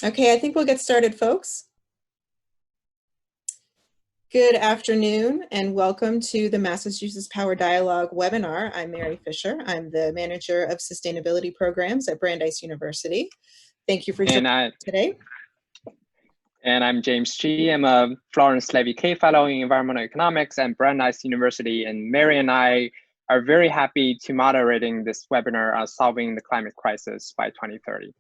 Okay, I think we'll get started, folks. Good afternoon and welcome to the Massachusetts Power Dialog webinar. I'm Mary Fisher. I'm the Manager of Sustainability Programs at Brandeis University. Thank you for joining us today. And I'm James G. I'm a Florence Levy K Fellow in Environmental Economics at Brandeis University. And Mary and I are very happy to moderating this webinar on solving the climate crisis by 2030.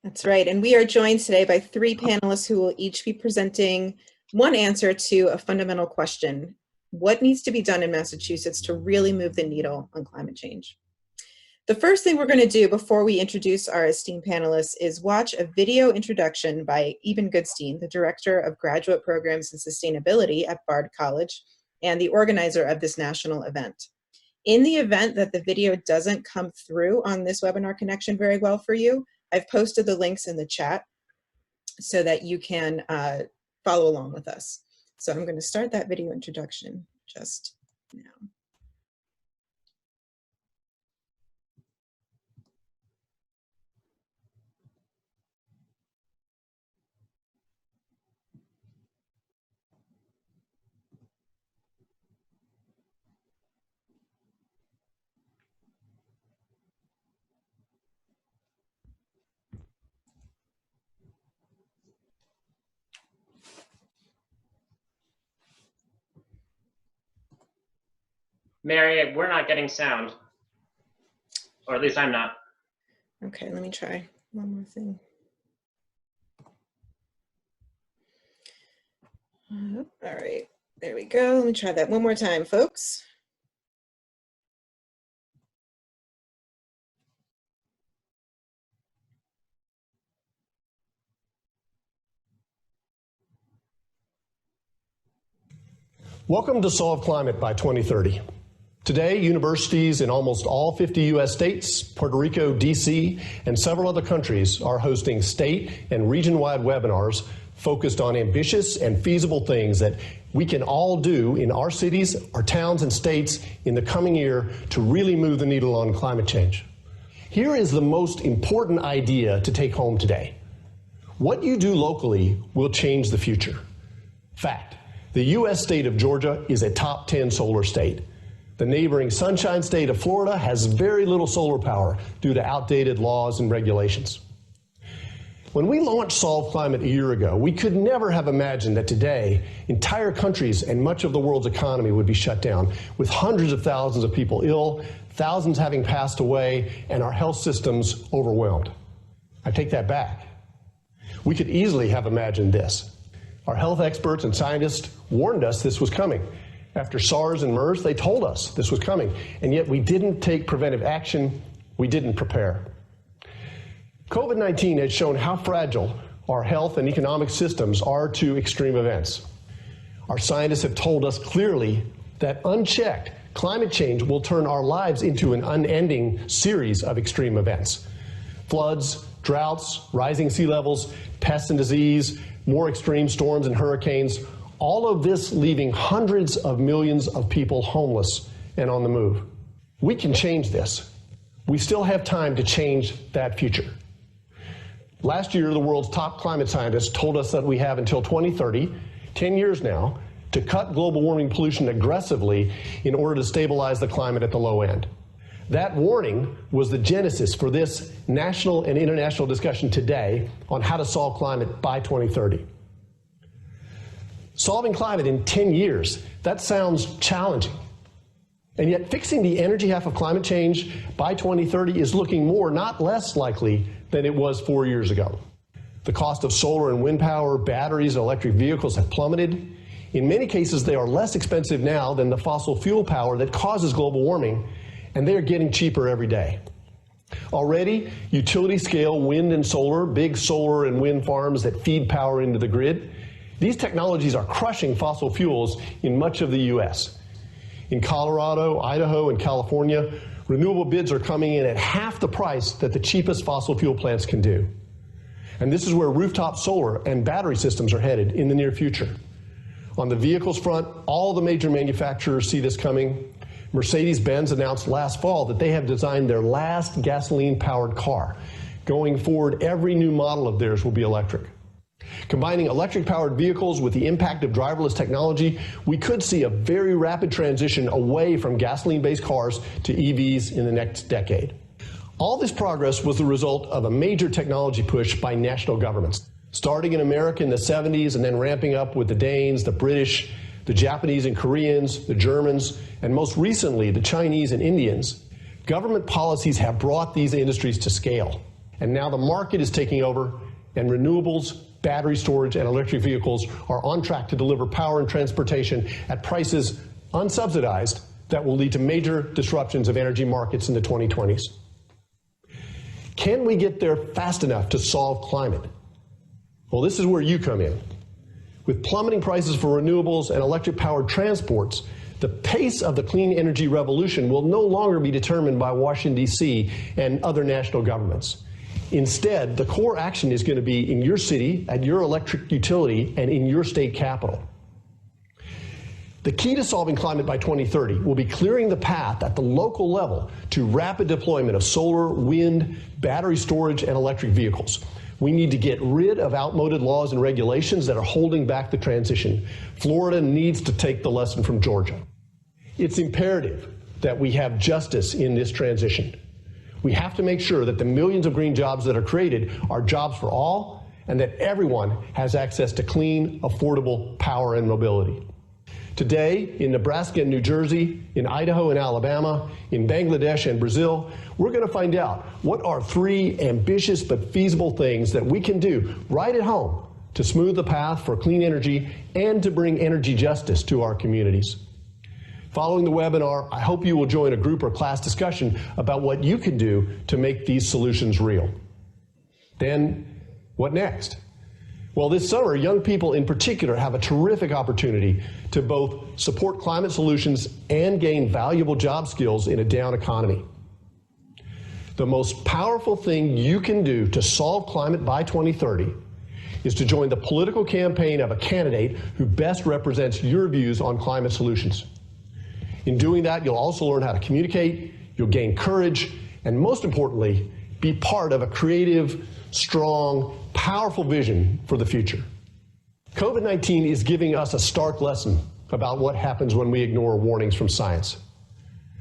That's right. And we are joined today by three panelists who will each be presenting one answer to a fundamental question. What needs to be done in Massachusetts to really move the needle on climate change? The first thing we're going to do before we introduce our esteemed panelists is watch a video introduction by Eben, the Director of Graduate Programs and Sustainability at Bard College and the organizer of this national event. In the event that the video doesn't come through on this webinar connection very well for you, I've posted the links in the chat so that you can follow along with us. So I'm going to start that video introduction just now. Mary, we're not getting sound, or at least I'm not. Okay, let me try one more thing. All right, there we go. Let me try that one more time, folks. Welcome to Solve Climate by 2030. Today, universities in almost all 50 U.S. states, Puerto Rico, D.C., and several other countries are hosting state and region-wide webinars focused on ambitious and feasible things that we can all do in our cities, our towns, and states in the coming year to really move the needle on climate change. Here is the most important idea to take home today. What you do locally will change the future. Fact, the U.S. state of Georgia is a top 10 solar state. The neighboring Sunshine State of Florida has very little solar power due to outdated laws and regulations. When we launched Solve Climate a year ago, we could never have imagined that today entire countries and much of the world's economy would be shut down, with hundreds of thousands of people ill, thousands having passed away, and our health systems overwhelmed. I take that back. We could easily have imagined this. Our health experts and scientists warned us this was coming. After SARS and MERS, they told us this was coming, and yet we didn't take preventive action, we didn't prepare. COVID-19 has shown how fragile our health and economic systems are to extreme events. Our scientists have told us clearly that unchecked, climate change will turn our lives into an unending series of extreme events. Floods, droughts, rising sea levels, pests and disease, more extreme storms and hurricanes, all of this leaving hundreds of millions of people homeless and on the move. We can change this. We still have time to change that future. Last year, the world's top climate scientists told us that we have until 2030, 10 years now, to cut global warming pollution aggressively in order to stabilize the climate at the low end. That warning was the genesis for this national and international discussion today on how to solve climate by 2030. Solving climate in 10 years, that sounds challenging. And yet fixing the energy half of climate change by 2030 is looking more, not less likely than it was 4 years ago. The cost of solar and wind power, batteries, and electric vehicles have plummeted. In many cases, they are less expensive now than the fossil fuel power that causes global warming, and they are getting cheaper every day. Already, utility-scale wind and solar, big solar and wind farms that feed power into the grid, these technologies are crushing fossil fuels in much of the U.S. In Colorado, Idaho, and California, renewable bids are coming in at half the price that the cheapest fossil fuel plants can do. And this is where rooftop solar and battery systems are headed in the near future. On the vehicles front, all the major manufacturers see this coming. Mercedes-Benz announced last fall that they have designed their last gasoline-powered car. Going forward, every new model of theirs will be electric. Combining electric-powered vehicles with the impact of driverless technology, we could see a very rapid transition away from gasoline-based cars to EVs in the next decade. All this progress was the result of a major technology push by national governments, starting in America in the 70s and then ramping up with the Danes, the British, the Japanese and Koreans, the Germans, and most recently the Chinese and Indians. Government policies have brought these industries to scale, and now the market is taking over, and renewables, battery storage, and electric vehicles are on track to deliver power and transportation at prices unsubsidized that will lead to major disruptions of energy markets in the 2020s. Can we get there fast enough to solve climate? Well, this is where you come in. With plummeting prices for renewables and electric-powered transports, the pace of the clean energy revolution will no longer be determined by Washington, D.C. and other national governments. Instead, the core action is going to be in your city, at your electric utility, and in your state capital. The key to solving climate by 2030 will be clearing the path at the local level to rapid deployment of solar, wind, battery storage, and electric vehicles. We need to get rid of outmoded laws and regulations that are holding back the transition. Florida needs to take the lesson from Georgia. It's imperative that we have justice in this transition. We have to make sure that the millions of green jobs that are created are jobs for all, and that everyone has access to clean, affordable power and mobility. Today, in Nebraska and New Jersey, in Idaho and Alabama, in Bangladesh and Brazil, we're going to find out what are 3 ambitious but feasible things that we can do right at home to smooth the path for clean energy and to bring energy justice to our communities. Following the webinar, I hope you will join a group or class discussion about what you can do to make these solutions real. Then, what next? Well, this summer, young people in particular have a terrific opportunity to both support climate solutions and gain valuable job skills in a down economy. The most powerful thing you can do to solve climate by 2030 is to join the political campaign of a candidate who best represents your views on climate solutions. In doing that, you'll also learn how to communicate, you'll gain courage, and most importantly, be part of a creative, strong, powerful vision for the future. COVID-19 is giving us a stark lesson about what happens when we ignore warnings from science.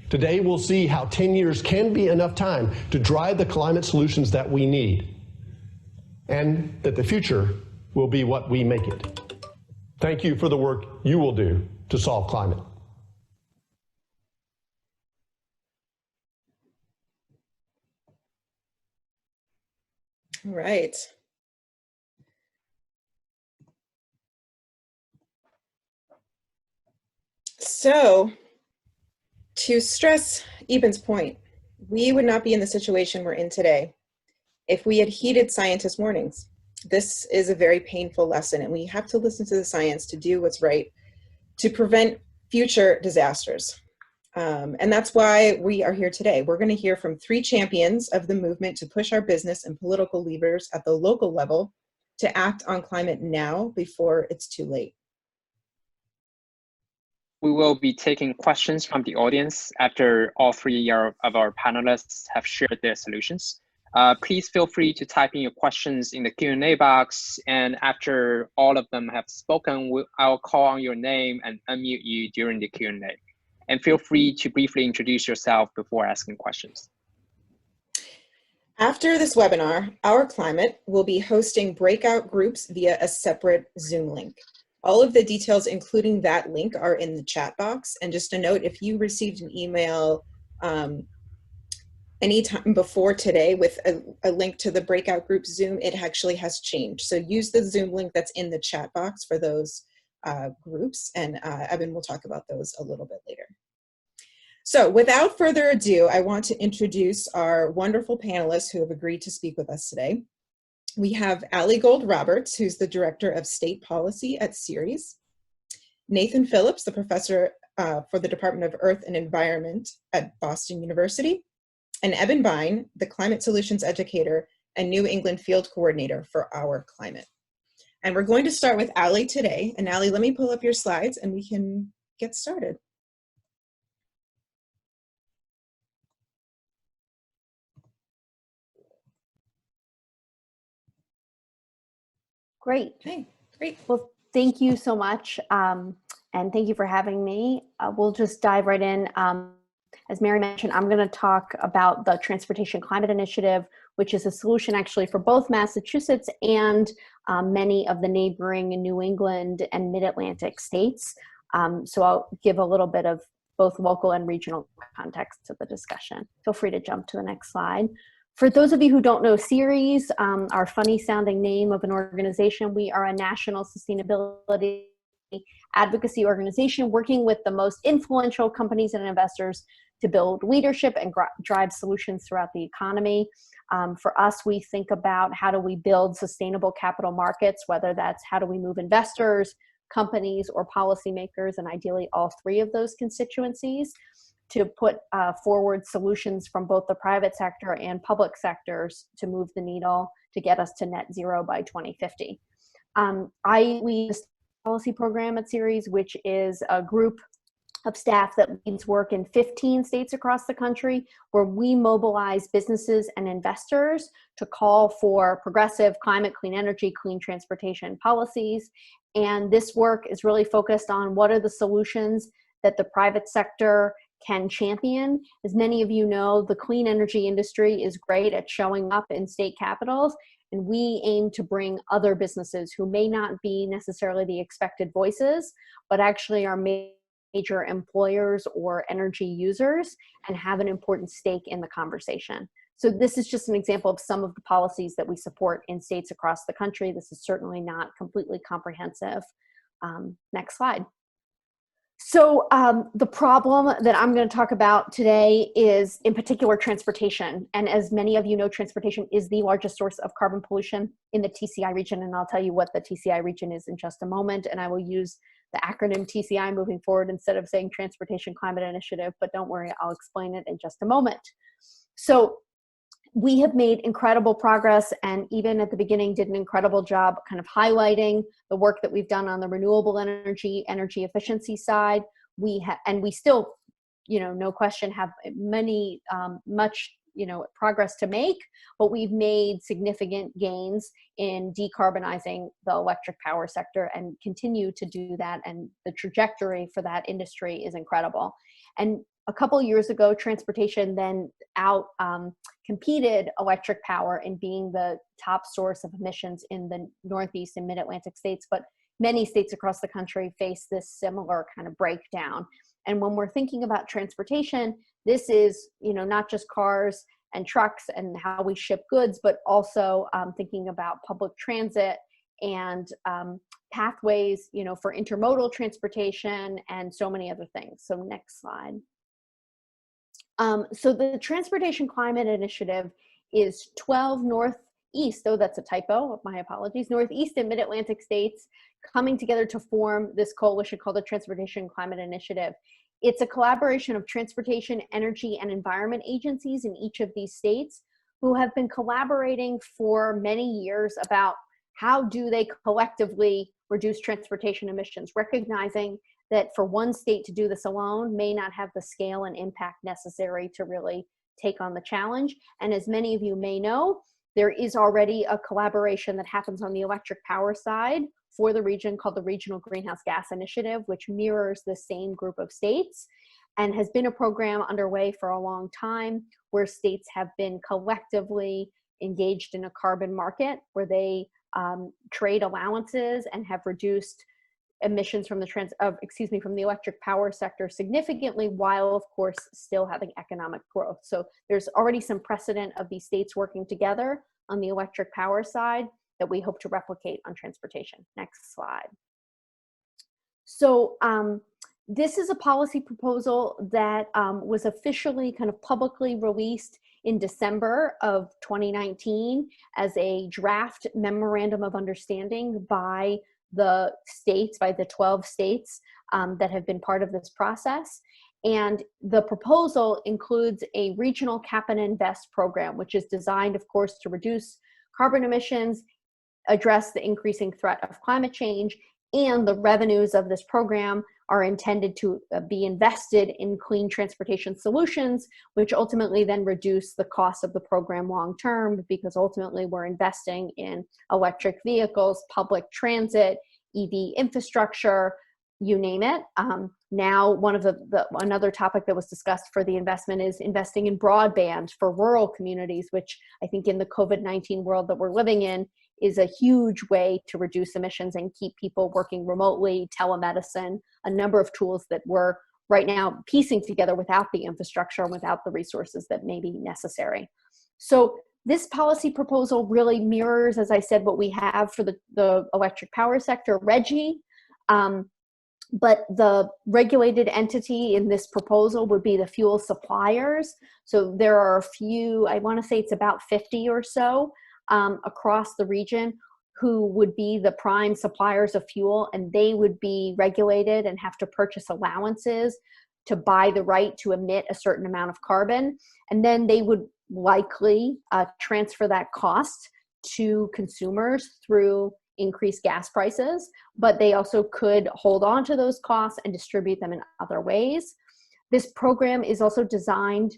Today, we'll see how 10 years can be enough time to drive the climate solutions that we need, and that the future will be what we make it. Thank you for the work you will do to solve climate. All right. So, to stress Eben's point, we would not be in the situation we're in today if we had heeded scientists' warnings. This is a very painful lesson, and we have to listen to the science to do what's right to prevent future disasters. And that's why we are here today. We're going to hear from 3 champions of the movement to push our business and political levers at the local level to act on climate now before it's too late. We will be taking questions from the audience after all 3 of our panelists have shared their solutions. Please feel free to type in your questions in the Q&A box, and after all of them have spoken, I'll call on your name and unmute you during the Q&A. And feel free to briefly introduce yourself before asking questions. After this webinar, Our Climate will be hosting breakout groups via a separate Zoom link. All of the details, including that link, are in the chat box. And just a note, if you received an email anytime before today with a link to the breakout group Zoom, it actually has changed. So use the Zoom link that's in the chat box for those groups, and Eben will talk about those a little bit later. So without further ado, I want to introduce our wonderful panelists who have agreed to speak with us today. We have Alli Gold-Roberts, who's the Director of State Policy at Ceres, Nathan Phillips, the Professor for the Department of Earth and Environment at Boston University, and Eben Bein, the Climate Solutions Educator and New England Field Coordinator for Our Climate. And we're going to start with Alli today. And Alli, let me pull up your slides and we can get started. Great. Okay, great. Well, thank you so much. And thank you for having me. We'll just dive right in. As Mary mentioned, I'm going to talk about the Transportation Climate Initiative, which is a solution actually for both Massachusetts and many of the neighboring New England and Mid-Atlantic states. So I'll give a little bit of both local and regional context to the discussion. Feel free to jump to the next slide. For those of you who don't know Ceres, our funny sounding name of an organization, we are a national sustainability advocacy organization working with the most influential companies and investors to build leadership and drive solutions throughout the economy. For us, we think about how do we build sustainable capital markets, whether that's how do we move investors, companies, or policymakers, and ideally all three of those constituencies, to put forward solutions from both the private sector and public sectors to move the needle to get us to net zero by 2050. I lead the policy program at Ceres, which is a group of staff that leads work in 15 states across the country, where we mobilize businesses and investors to call for progressive climate, clean energy, clean transportation policies. And this work is really focused on what are the solutions that the private sector can champion. As many of you know, the clean energy industry is great at showing up in state capitals, and we aim to bring other businesses who may not be necessarily the expected voices, but actually are major employers or energy users and have an important stake in the conversation. So this is just an example of some of the policies that we support in states across the country. This is certainly not completely comprehensive. Next slide. So the problem that I'm going to talk about today is in particular transportation. And as many of you know, transportation is the largest source of carbon pollution in the TCI region. And I'll tell you what the TCI region is in just a moment. And I will use the acronym TCI moving forward instead of saying Transportation Climate Initiative, but don't worry, I'll explain it in just a moment. So we have made incredible progress, and even at the beginning did an incredible job kind of highlighting the work that we've done on the renewable energy efficiency side. We still, no question, have much progress to make, but we've made significant gains in decarbonizing the electric power sector and continue to do that. And the trajectory for that industry is incredible. And a couple years ago, transportation then competed electric power in being the top source of emissions in the Northeast and Mid-Atlantic states, but many states across the country face this similar kind of breakdown. And when we're thinking about transportation, this is, not just cars and trucks and how we ship goods, but also thinking about public transit and pathways, for intermodal transportation and so many other things. So next slide. So the Transportation Climate Initiative is 12 Northeast, oh, that's a typo, my apologies, Northeast and Mid-Atlantic states coming together to form this coalition called the Transportation Climate Initiative. It's a collaboration of transportation, energy, and environment agencies in each of these states who have been collaborating for many years about how do they collectively reduce transportation emissions, recognizing that for one state to do this alone may not have the scale and impact necessary to really take on the challenge. And as many of you may know, there is already a collaboration that happens on the electric power side for the region called the Regional Greenhouse Gas Initiative, which mirrors the same group of states and has been a program underway for a long time where states have been collectively engaged in a carbon market where they trade allowances and have reduced emissions from the electric power sector significantly, while of course still having economic growth. So there's already some precedent of these states working together on the electric power side that we hope to replicate on transportation. Next slide. So this is a policy proposal that was officially kind of publicly released in December of 2019 as a draft memorandum of understanding by the states, by the 12 states that have been part of this process. And the proposal includes a regional cap and invest program, which is designed, of course, to reduce carbon emissions, address the increasing threat of climate change, and the revenues of this program are intended to be invested in clean transportation solutions, which ultimately then reduce the cost of the program long term, because ultimately we're investing in electric vehicles, public transit, EV infrastructure, you name it. Now, one of another topic that was discussed for the investment is investing in broadband for rural communities, which I think in the COVID-19 world that we're living in is a huge way to reduce emissions and keep people working remotely, telemedicine, a number of tools that we're right now piecing together without the infrastructure and without the resources that may be necessary. So this policy proposal really mirrors, as I said, what we have for the electric power sector, RGGI. But the regulated entity in this proposal would be the fuel suppliers. So there are a few, I want to say it's about 50 or so across the region, who would be the prime suppliers of fuel, and they would be regulated and have to purchase allowances to buy the right to emit a certain amount of carbon. And then they would likely transfer that cost to consumers through increased gas prices, but they also could hold on to those costs and distribute them in other ways. This program is also designed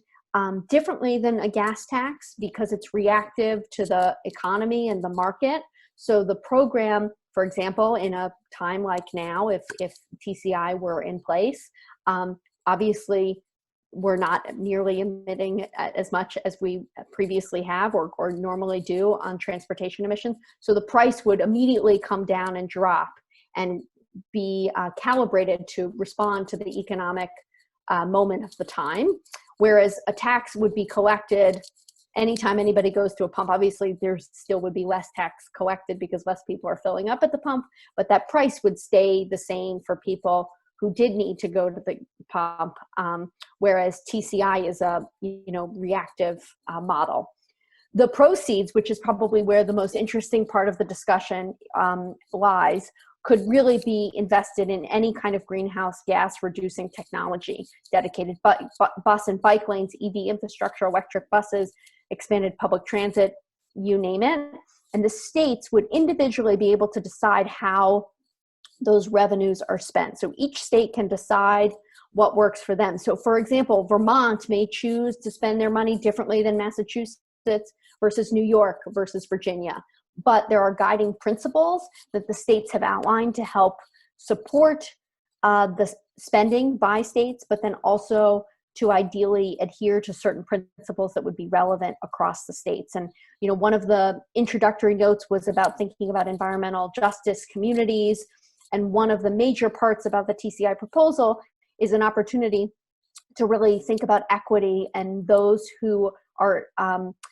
differently than a gas tax because it's reactive to the economy and the market. So the program, for example, in a time like now, if TCI were in place, obviously we're not nearly emitting as much as we previously have or normally do on transportation emissions. So the price would immediately come down and drop and be calibrated to respond to the economic moment of the time. Whereas a tax would be collected anytime anybody goes to a pump. Obviously, there still would be less tax collected because less people are filling up at the pump, but that price would stay the same for people who did need to go to the pump, whereas TCI is a reactive model. The proceeds, which is probably where the most interesting part of the discussion lies, could really be invested in any kind of greenhouse gas reducing technology, dedicated bus and bike lanes, EV infrastructure, electric buses, expanded public transit, you name it. And the states would individually be able to decide how those revenues are spent. So each state can decide what works for them. So for example, Vermont may choose to spend their money differently than Massachusetts versus New York versus Virginia. But there are guiding principles that the states have outlined to help support the spending by states, but then also to ideally adhere to certain principles that would be relevant across the states. And one of the introductory notes was about thinking about environmental justice communities. And one of the major parts about the TCI proposal is an opportunity to really think about equity and those who are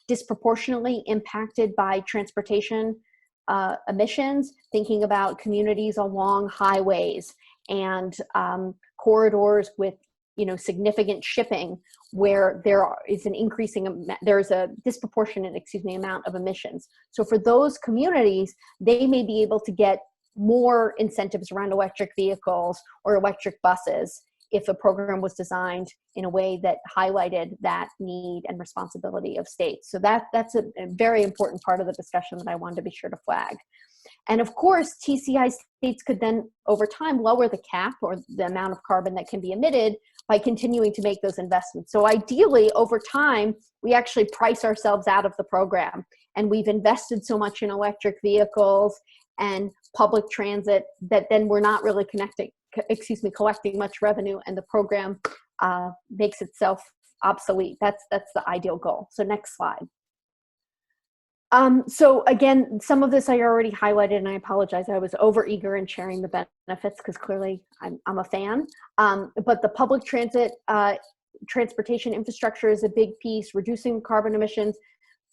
disproportionately impacted by transportation emissions, thinking about communities along highways and corridors with significant shipping where there's a disproportionate amount of emissions. So for those communities, they may be able to get more incentives around electric vehicles or electric buses if the program was designed in a way that highlighted that need and responsibility of states. So that's a very important part of the discussion that I wanted to be sure to flag. And of course, TCI states could then, over time, lower the cap or the amount of carbon that can be emitted by continuing to make those investments. So ideally, over time, we actually price ourselves out of the program. And we've invested so much in electric vehicles and public transit that then we're not really collecting much revenue, and the program makes itself obsolete. That's the ideal goal. So next slide. So again, some of this I already highlighted, and I apologize. I was overeager in sharing the benefits because clearly I'm a fan. But the public transit, transportation infrastructure is a big piece, reducing carbon emissions.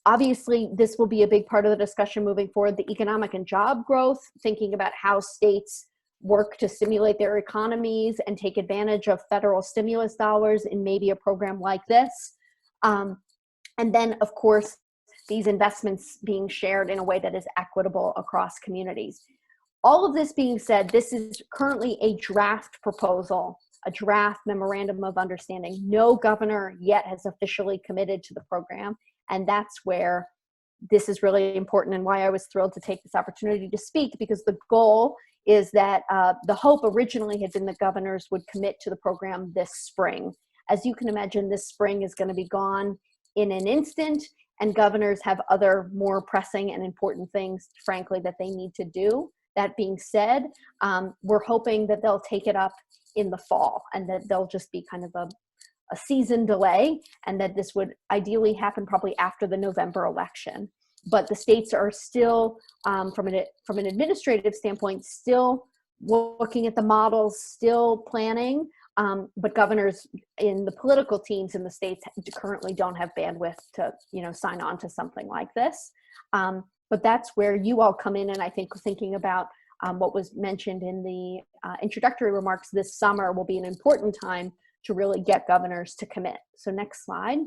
Obviously, this will be a big part of the discussion moving forward, the economic and job growth, thinking about how states work to stimulate their economies and take advantage of federal stimulus dollars in maybe a program like this. And then, of course, these investments being shared in a way that is equitable across communities. All of this being said, this is currently a draft proposal, a draft memorandum of understanding. No governor yet has officially committed to the program, and that's where this is really important and why I was thrilled to take this opportunity to speak, because the goal is that the hope originally had been that governors would commit to the program this spring. As you can imagine, this spring is going to be gone in an instant, and governors have other more pressing and important things, frankly, that they need to do. That being said, we're hoping that they'll take it up in the fall, and that they'll just be kind of a season delay, and that this would ideally happen probably after the November election. But the states are still, from an administrative standpoint, still looking at the models, still planning, but governors in the political teams in the states currently don't have bandwidth to, sign on to something like this. But that's where you all come in, and I think thinking about what was mentioned in the introductory remarks, this summer will be an important time to really get governors to commit. So next slide.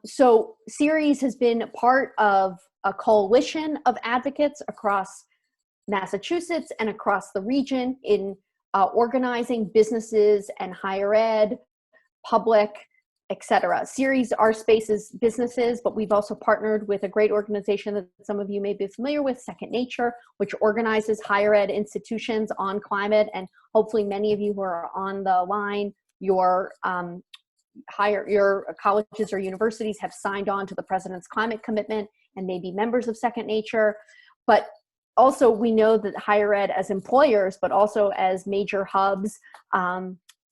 So Ceres has been part of a coalition of advocates across Massachusetts and across the region in organizing businesses and higher ed, public, etc. Ceres, our space is businesses, but we've also partnered with a great organization that some of you may be familiar with, Second Nature, which organizes higher ed institutions on climate. And hopefully many of you who are on the line, your colleges or universities have signed on to the President's climate commitment and may be members of Second Nature. But also we know that higher ed as employers, but also as major hubs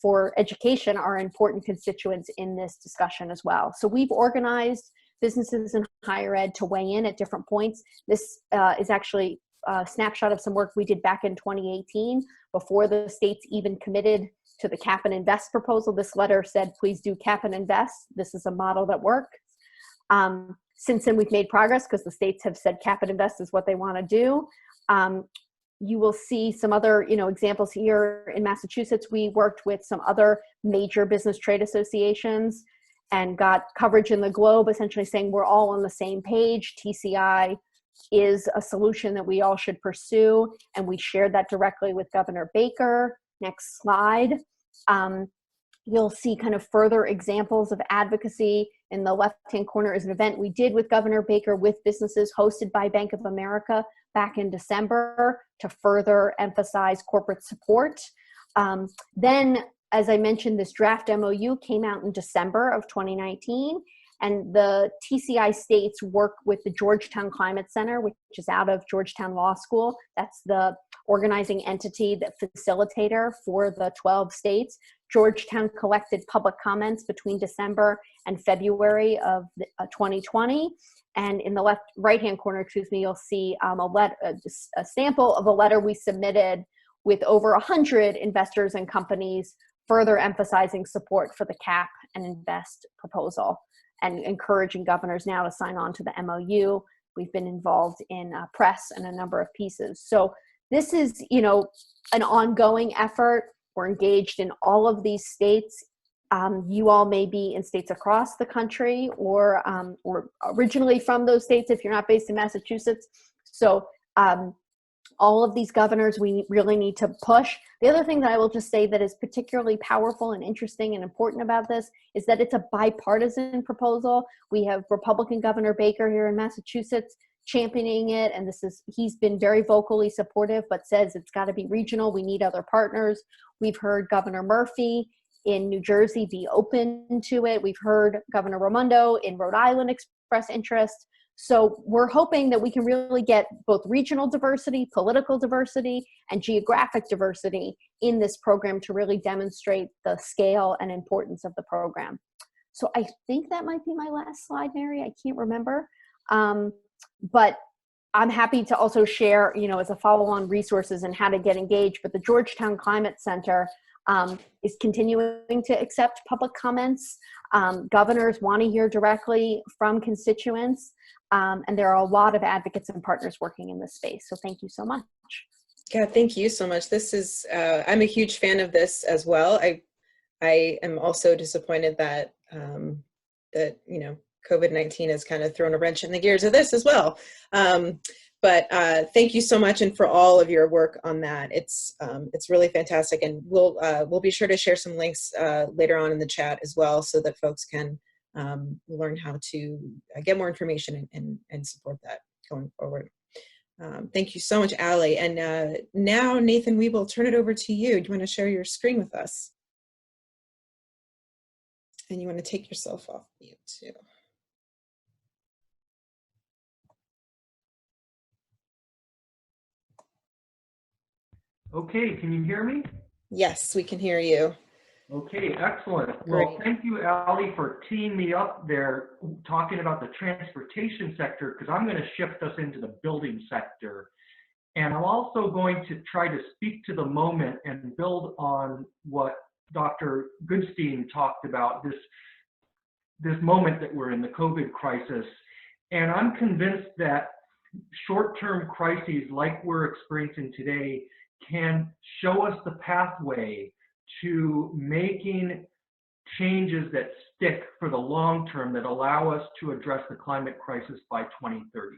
for education are important constituents in this discussion as well. So we've organized businesses in higher ed to weigh in at different points. This is actually a snapshot of some work we did back in 2018 before the states even committed to the cap and invest proposal. This letter said, please do cap and invest. This is a model that works. Since then, we've made progress because the states have said cap and invest is what they want to do. You will see some other, examples here in Massachusetts. We worked with some other major business trade associations and got coverage in the Globe, essentially saying we're all on the same page. TCI is a solution that we all should pursue, and we shared that directly with Governor Baker. Next slide. You'll see kind of further examples of advocacy. In the left-hand corner is an event we did with Governor Baker with businesses hosted by Bank of America back in December to further emphasize corporate support. Then, as I mentioned, this draft MOU came out in December of 2019, and the TCI states work with the Georgetown Climate Center, which is out of Georgetown Law School. That's the organizing entity, the facilitator for the 12 states. Georgetown collected public comments between December and February of 2020. And in the right-hand corner, you'll see a sample of a letter we submitted with over 100 investors and companies further emphasizing support for the cap and invest proposal and encouraging governors now to sign on to the MOU. We've been involved in press and a number of pieces. So this is, an ongoing effort. We're engaged in all of these states. You all may be in states across the country or originally from those states if you're not based in Massachusetts. So all of these governors, we really need to push. The other thing that I will just say that is particularly powerful and interesting and important about this is that it's a bipartisan proposal. We have Republican Governor Baker here in Massachusetts championing it, and he's been very vocally supportive, but says it's got to be regional. We need other partners. We've heard Governor Murphy in New Jersey be open to it. We've heard Governor Raimondo in Rhode Island express interest. So we're hoping that we can really get both regional diversity, political diversity, and geographic diversity in this program to really demonstrate the scale and importance of the program. So I think that might be my last slide, Mary. I can't remember. But I'm happy to also share, as a follow-on resources and how to get engaged. But the Georgetown Climate Center is continuing to accept public comments. Governors want to hear directly from constituents. And there are a lot of advocates and partners working in this space. So thank you so much. Yeah, thank you so much. This is, I'm a huge fan of this as well. I am also disappointed that, COVID-19 has kind of thrown a wrench in the gears of this as well. But thank you so much, and for all of your work on that. It's really fantastic, and we'll be sure to share some links later on in the chat as well, so that folks can learn how to get more information and support that going forward. Thank you so much, Alli. And now, Nathan, we will turn it over to you. Do you want to share your screen with us? And you want to take yourself off mute too. Okay, can you hear me? Yes, we can hear you. Okay, excellent. Great. Well, thank you, Alli, for teeing me up there talking about the transportation sector, because I'm going to shift us into the building sector. And I'm also going to try to speak to the moment and build on what Dr. Goodstein talked about, this moment that we're in, the COVID crisis. And I'm convinced that short-term crises like we're experiencing today can show us the pathway to making changes that stick for the long term that allow us to address the climate crisis by 2030.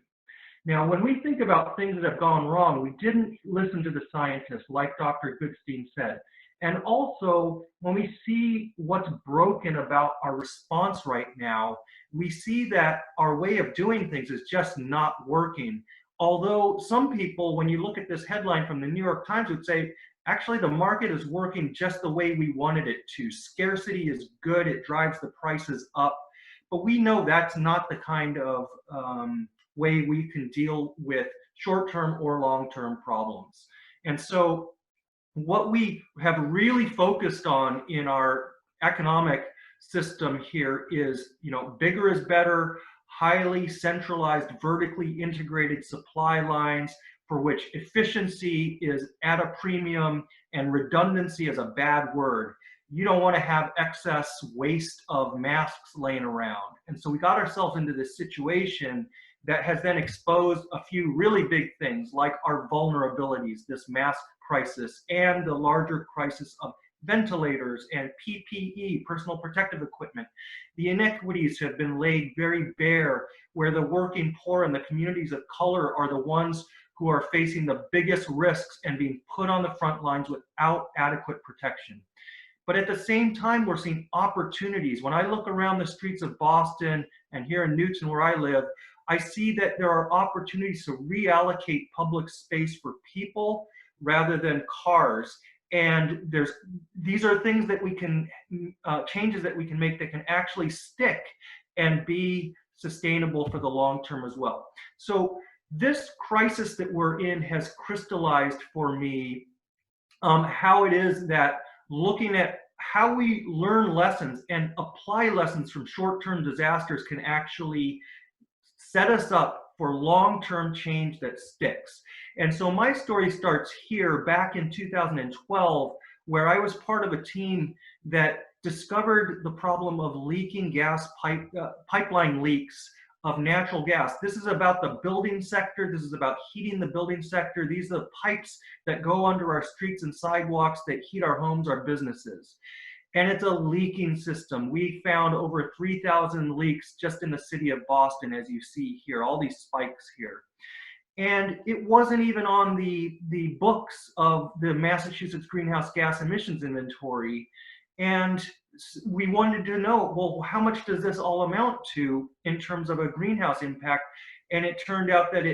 Now, when we think about things that have gone wrong, we didn't listen to the scientists, like Dr. Goodstein said. And also, when we see what's broken about our response right now, we see that our way of doing things is just not working. Although some people, when you look at this headline from the New York Times, would say, actually, the market is working just the way we wanted it to. Scarcity is good, it drives the prices up. But we know that's not the kind of way we can deal with short-term or long-term problems. And so what we have really focused on in our economic system here is, bigger is better, highly centralized, vertically integrated supply lines for which efficiency is at a premium and redundancy is a bad word. You don't want to have excess waste of masks laying around. And so we got ourselves into this situation that has then exposed a few really big things like our vulnerabilities, this mask crisis, and the larger crisis of ventilators and PPE, personal protective equipment. The inequities have been laid very bare, where the working poor and the communities of color are the ones who are facing the biggest risks and being put on the front lines without adequate protection. But at the same time, we're seeing opportunities. When I look around the streets of Boston and here in Newton, where I live, I see that there are opportunities to reallocate public space for people rather than cars. And these are things that we can, changes that we can make that can actually stick and be sustainable for the long term as well. So this crisis that we're in has crystallized for me how it is that looking at how we learn lessons and apply lessons from short-term disasters can actually set us up for long-term change that sticks. And so my story starts here back in 2012, where I was part of a team that discovered the problem of leaking gas pipeline leaks of natural gas. This is about the building sector. This is about heating the building sector. These are the pipes that go under our streets and sidewalks that heat our homes, our businesses. And it's a leaking system. We found over 3,000 leaks just in the city of Boston, as you see here, all these spikes here. And it wasn't even on the books of the Massachusetts Greenhouse Gas Emissions Inventory. And we wanted to know, well, how much does this all amount to in terms of a greenhouse impact? And it turned out that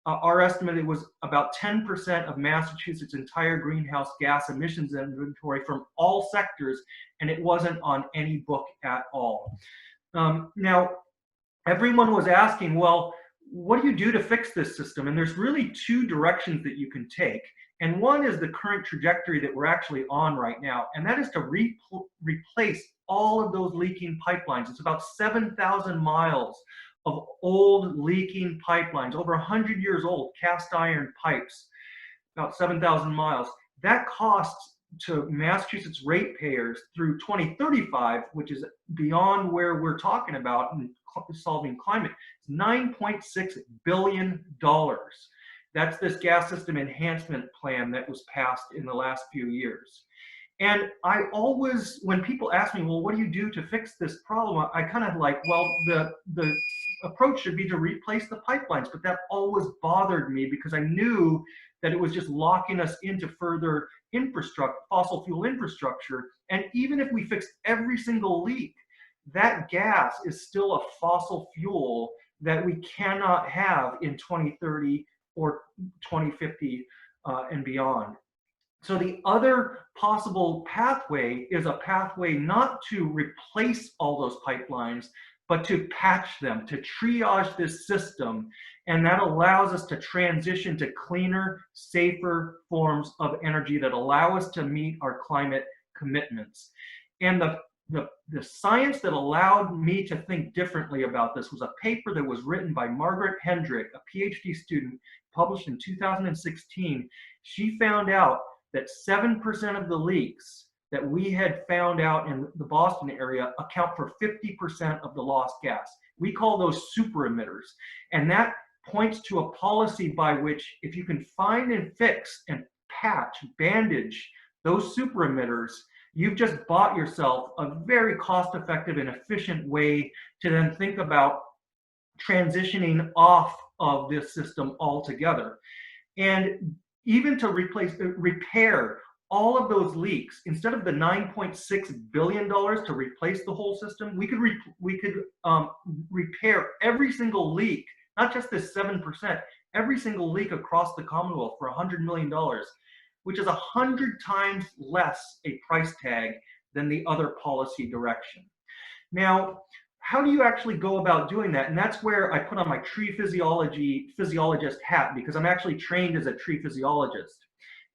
our estimate was about 10% of Massachusetts' entire greenhouse gas emissions inventory from all sectors, and it wasn't on any book at all. Now, everyone was asking, well, what do you do to fix this system? And there's really two directions that you can take. And one is the current trajectory that we're actually on right now, and that is to replace all of those leaking pipelines. It's about 7,000 miles of old leaking pipelines, over 100 years old, cast iron pipes, about 7,000 miles. That costs to Massachusetts ratepayers through 2035, which is beyond where we're talking about in solving climate, $9.6 billion. That's this gas system enhancement plan that was passed in the last few years. And I always, when people ask me, well, what do you do to fix this problem? I kind of like, well, the approach should be to replace the pipelines, but that always bothered me because I knew that it was just locking us into further infrastructure, fossil fuel infrastructure. And even if we fixed every single leak, that gas is still a fossil fuel that we cannot have in 2030 or 2050 and beyond. So the other possible pathway is a pathway not to replace all those pipelines, but to patch them, to triage this system. And that allows us to transition to cleaner, safer forms of energy that allow us to meet our climate commitments. And the science that allowed me to think differently about this was a paper that was written by Margaret Hendrick, a PhD student, published in 2016. She found out that 7% of the leaks that we had found out in the Boston area account for 50% of the lost gas. We call those super emitters. And that points to a policy by which, if you can find and fix and patch, bandage those super emitters, you've just bought yourself a very cost-effective and efficient way to then think about transitioning off of this system altogether. And even to repair all of those leaks, instead of the $9.6 billion to replace the whole system, we could repair every single leak, not just this 7%, every single leak across the Commonwealth for $100 million, which is 100 times less a price tag than the other policy direction. Now, how do you actually go about doing that? And that's where I put on my tree physiologist hat, because I'm actually trained as a tree physiologist.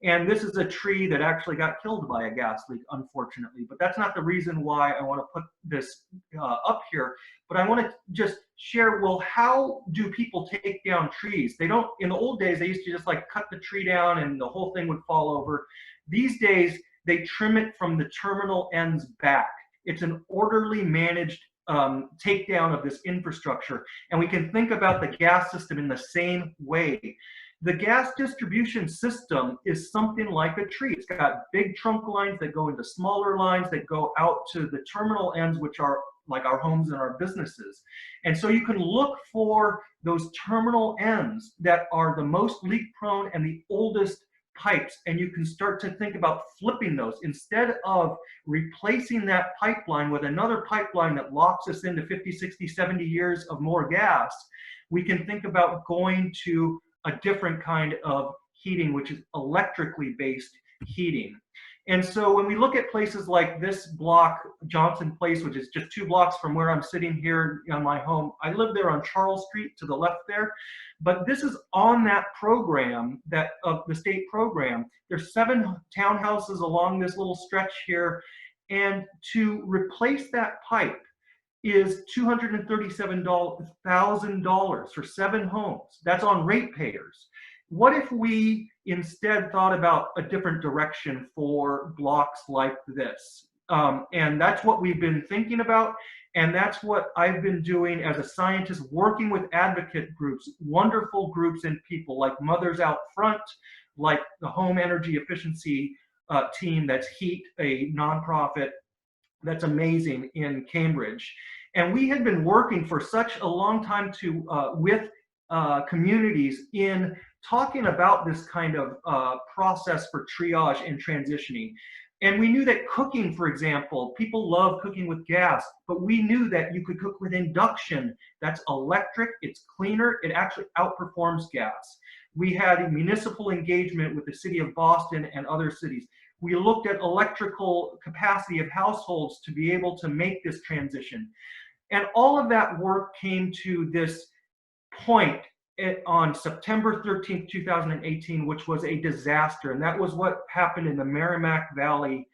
And this is a tree that actually got killed by a gas leak, unfortunately. But that's not the reason why I want to put this up here. But I want to just share, well, how do people take down trees? They don't, in the old days, they used to just like cut the tree down and the whole thing would fall over. These days, they trim it from the terminal ends back. It's an orderly managed takedown of this infrastructure. And we can think about the gas system in the same way. The gas distribution system is something like a tree. It's got big trunk lines that go into smaller lines that go out to the terminal ends, which are like our homes and our businesses. And so you can look for those terminal ends that are the most leak prone and the oldest pipes, and you can start to think about flipping those. Instead of replacing that pipeline with another pipeline that locks us into 50, 60, 70 years of more gas, we can think about going to a different kind of heating, which is electrically based heating. And so when we look at places like this block, Johnson Place, which is just 2 blocks from where I'm sitting here on my home, I live there on Charles Street to the left there, but this is on that program, that of the state program. There's 7 townhouses along this little stretch here, and to replace that pipe is $237,000 for 7 homes. That's on ratepayers. What if we instead thought about a different direction for blocks like this? And that's what we've been thinking about. And that's what I've been doing as a scientist, working with advocate groups, wonderful groups and people like Mothers Out Front, like the Home Energy Efficiency team, that's HEAT, a nonprofit that's amazing in Cambridge. And we had been working for such a long time with communities in talking about this kind of process for triage and transitioning. And we knew that cooking, for example, people love cooking with gas, but we knew that you could cook with induction. That's electric, it's cleaner, it actually outperforms gas. We had a municipal engagement with the city of Boston and other cities. We looked at electrical capacity of households to be able to make this transition. And all of that work came to this point on September 13th, 2018, which was a disaster. And that was what happened in the Merrimack Valley,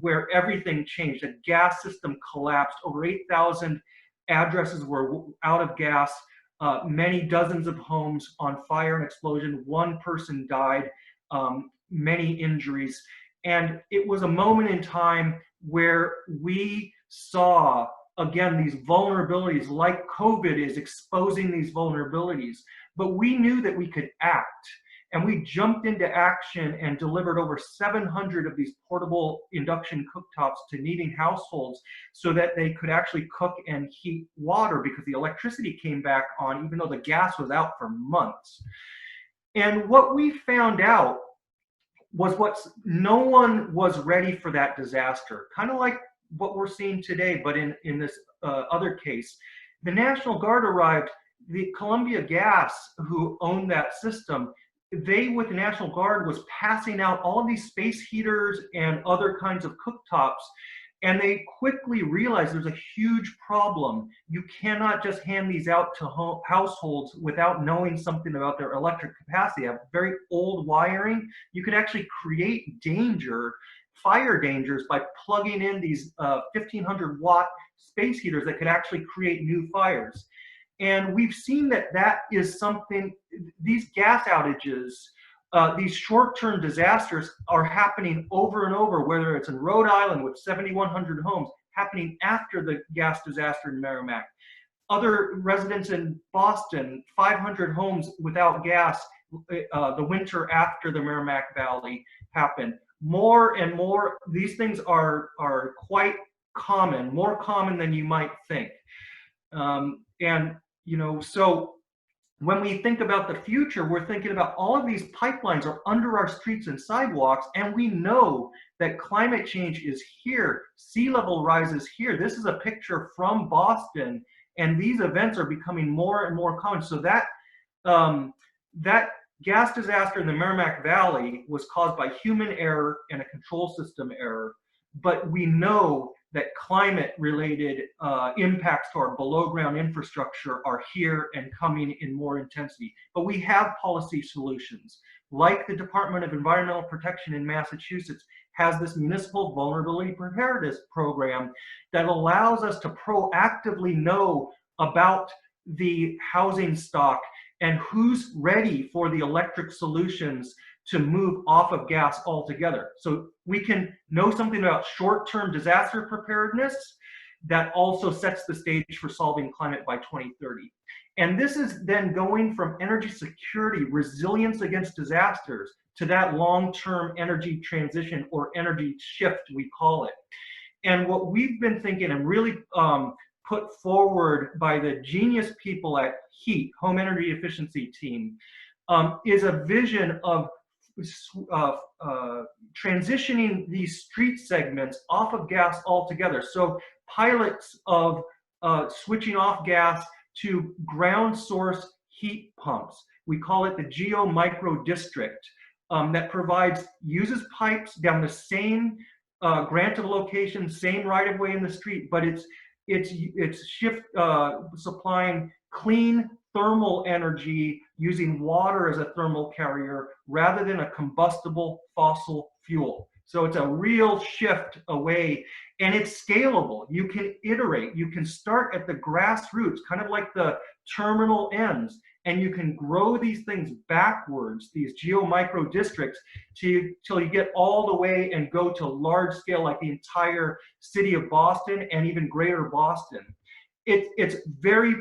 where everything changed. The gas system collapsed. Over 8,000 addresses were out of gas. Many dozens of homes on fire and explosion. 1 person died, many injuries. And it was a moment in time where we saw, again, these vulnerabilities, like COVID is exposing these vulnerabilities. But we knew that we could act. And we jumped into action and delivered over 700 of these portable induction cooktops to needing households so that they could actually cook and heat water, because the electricity came back on even though the gas was out for months. And what we found out was no one was ready for that disaster, kind of like what we're seeing today, but in this other case. The National Guard arrived the Columbia Gas, who owned that system, they, with the National Guard, was passing out all of these space heaters and other kinds of cooktops. And they quickly realized there's a huge problem. You cannot just hand these out to households without knowing something about their electric capacity. They have very old wiring. You could actually create danger, fire dangers, by plugging in these 1,500 watt space heaters that could actually create new fires. And we've seen that that is something, these gas outages, these short-term disasters are happening over and over, whether it's in Rhode Island with 7,100 homes, happening after the gas disaster in Merrimack. Other residents in Boston, 500 homes without gas the winter after the Merrimack Valley happened. More and more, these things are quite common, more common than you might think. And, you know, so when we think about the future, we're thinking about all of these pipelines are under our streets and sidewalks, and we know that climate change is here. Sea level rise is here. This is a picture from Boston, and these events are becoming more and more common. So that that gas disaster in the Merrimack Valley was caused by human error and a control system error. But we know that climate-related impacts to our below-ground infrastructure are here and coming in more intensity. But we have policy solutions, like the Department of Environmental Protection in Massachusetts has this municipal vulnerability preparedness program that allows us to proactively know about the housing stock and who's ready for the electric solutions to move off of gas altogether. So we can know something about short-term disaster preparedness that also sets the stage for solving climate by 2030. And this is then going from energy security, resilience against disasters, to that long-term energy transition, or energy shift, we call it. And what we've been thinking and really put forward by the genius people at HEAT, Home Energy Efficiency Team, is a vision of transitioning these street segments off of gas altogether. So pilots of switching off gas to ground source heat pumps. We call it the Geo Micro District, that uses pipes down the same granted location, same right of way in the street, but it's supplying clean thermal energy using water as a thermal carrier rather than a combustible fossil fuel. So it's a real shift away, and it's scalable. You can iterate. You can start at the grassroots, kind of like the terminal ends, and you can grow these things backwards, these geo-micro districts, till you get all the way and go to large scale, like the entire city of Boston and even greater Boston. It's very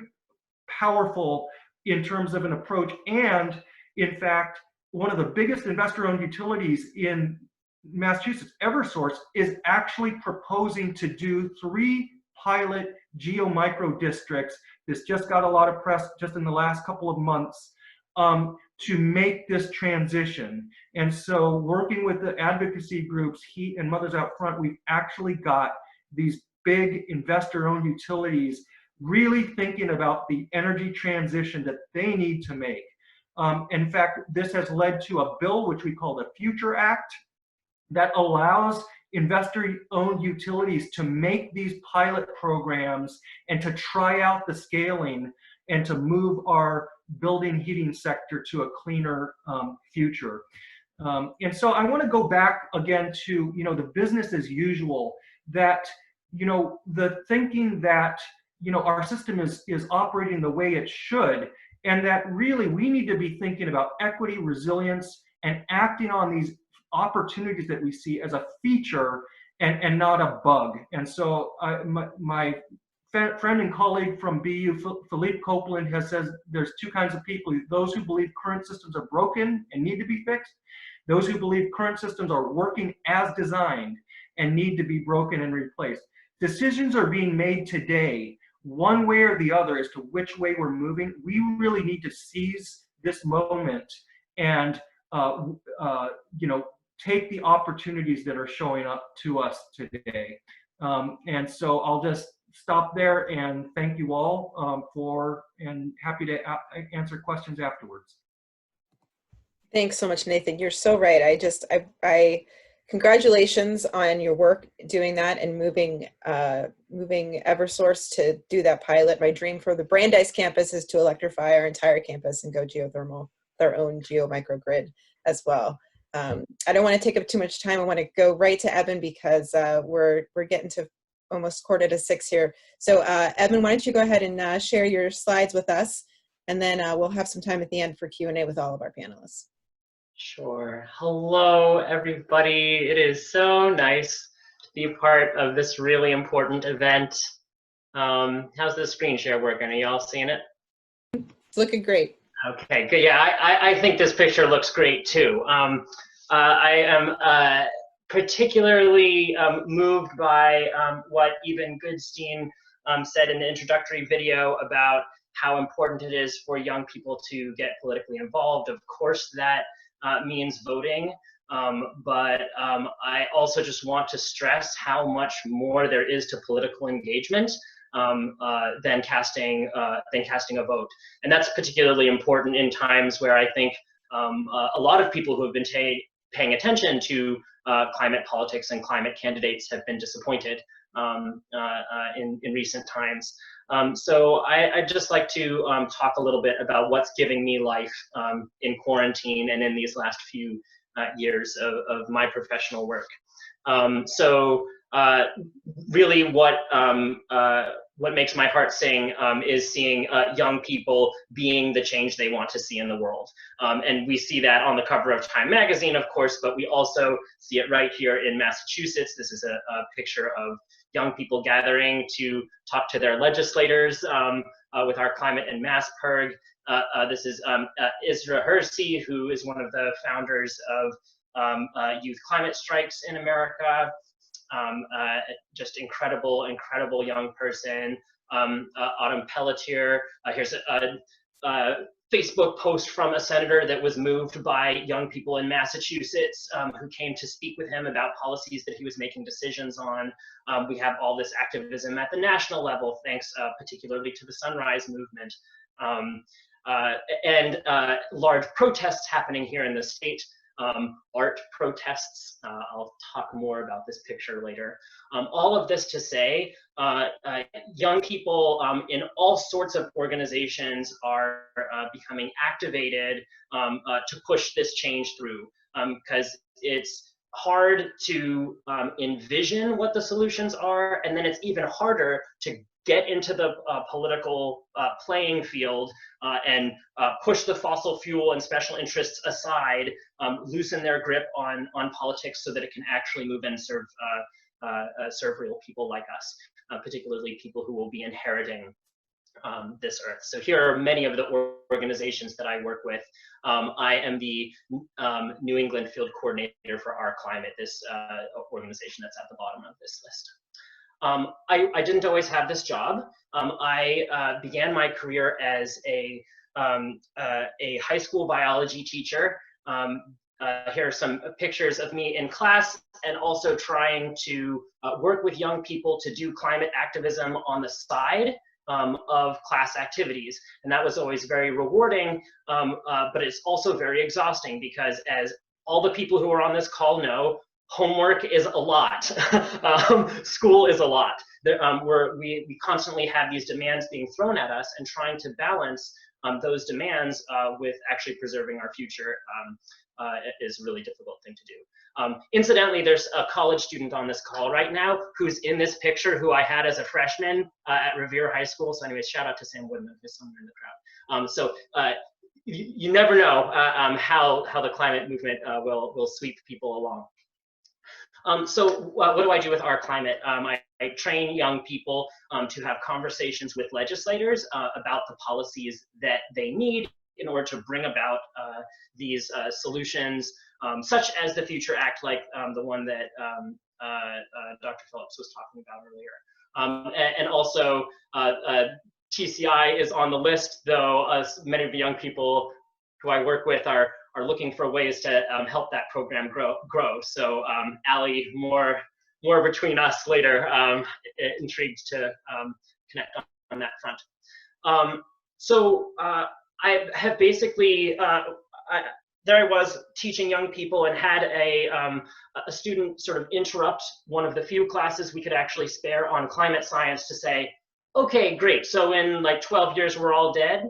powerful in terms of an approach. And in fact, one of the biggest investor-owned utilities in Massachusetts, Eversource, is actually proposing to do 3 pilot geo-micro districts. This just got a lot of press just in the last couple of months, to make this transition. And so working with the advocacy groups, HEAT and Mothers Out Front, we've actually got these big investor-owned utilities really thinking about the energy transition that they need to make. In fact, this has led to a bill which we call the Future Act that allows investor-owned utilities to make these pilot programs and to try out the scaling and to move our building heating sector to a cleaner future. And so I want to go back again to, you know, the business as usual, that, you know, the thinking that, you know, our system is operating the way it should, and that really we need to be thinking about equity, resilience, and acting on these opportunities that we see as a feature and not a bug. And so my friend and colleague from BU, Phillips Copeland, has said there's 2 kinds of people: those who believe current systems are broken and need to be fixed, those who believe current systems are working as designed and need to be broken and replaced. Decisions are being made today, one way or the other, as to which way we're moving. We really need to seize this moment and you know, take the opportunities that are showing up to us today. And so I'll just stop there and thank you all and happy to answer questions afterwards. Thanks so much, Nathan. You're so right. I congratulations on your work doing that and moving Eversource to do that pilot. My dream for the Brandeis campus is to electrify our entire campus and go geothermal, their own geomicrogrid as well. I don't want to take up too much time. I want to go right to Eben because we're getting to almost 5:45 here. So Eben, why don't you go ahead and share your slides with us, and then we'll have some time at the end for Q&A with all of our panelists. Sure. Hello, everybody. It is so nice to be a part of this really important event. How's the screen share working? Are you all seeing it? It's looking great. Okay, good. Yeah, I think this picture looks great too. I am particularly moved by what Eben Goodstein said in the introductory video about how important it is for young people to get politically involved. Of course, that means voting, but I also just want to stress how much more there is to political engagement than casting a vote. And that's particularly important in times where I think a lot of people who have been paying attention to climate politics and climate candidates have been disappointed in recent times. So I'd just like to talk a little bit about what's giving me life in quarantine and in these last few years of my professional work. Really what makes my heart sing is seeing young people being the change they want to see in the world. And we see that on the cover of Time magazine, of course, but we also see it right here in Massachusetts. This is a picture of young people gathering to talk to their legislators with our climate and mass purg. This is Isra Hersey, who is one of the founders of Youth Climate Strikes in America. Just incredible young person. Autumn Pelletier. Here's a Facebook post from a senator that was moved by young people in Massachusetts who came to speak with him about policies that he was making decisions on. We have all this activism at the national level, thanks particularly to the Sunrise Movement. And large protests happening here in the state. Art protests. I'll talk more about this picture later. All of this to say, young people in all sorts of organizations are becoming activated to push this change through, because it's hard to envision what the solutions are, and then it's even harder to get into the political playing field and push the fossil fuel and special interests aside, loosen their grip on politics so that it can actually move and serve real people like us, particularly people who will be inheriting this earth. So here are many of the organizations that I work with. I am the New England Field Coordinator for Our Climate, this organization that's at the bottom of this list. I didn't always have this job. I began my career as a high school biology teacher. Here are some pictures of me in class, and also trying to work with young people to do climate activism on the side of class activities. And that was always very rewarding, but it's also very exhausting, because as all the people who are on this call know, homework is a lot. School is a lot. We constantly have these demands being thrown at us, and trying to balance those demands with actually preserving our future is a really difficult thing to do. Incidentally, there's a college student on this call right now who's in this picture, who I had as a freshman at Revere High School. So anyways, shout out to Sam Woodman, who's somewhere in the crowd. You never know how the climate movement will sweep people along. So what do I do with Our Climate? I train young people to have conversations with legislators about the policies that they need in order to bring about these solutions, such as the Future Act, like the one that Dr. Phillips was talking about earlier. And also TCI is on the list, though many of the young people who I work with are looking for ways to help that program grow. So Alli, more more between us later. Intrigued to connect on that front. So I have basically, there I was teaching young people and had a student sort of interrupt one of the few classes we could actually spare on climate science to say, okay, great, so in like 12 years we're all dead?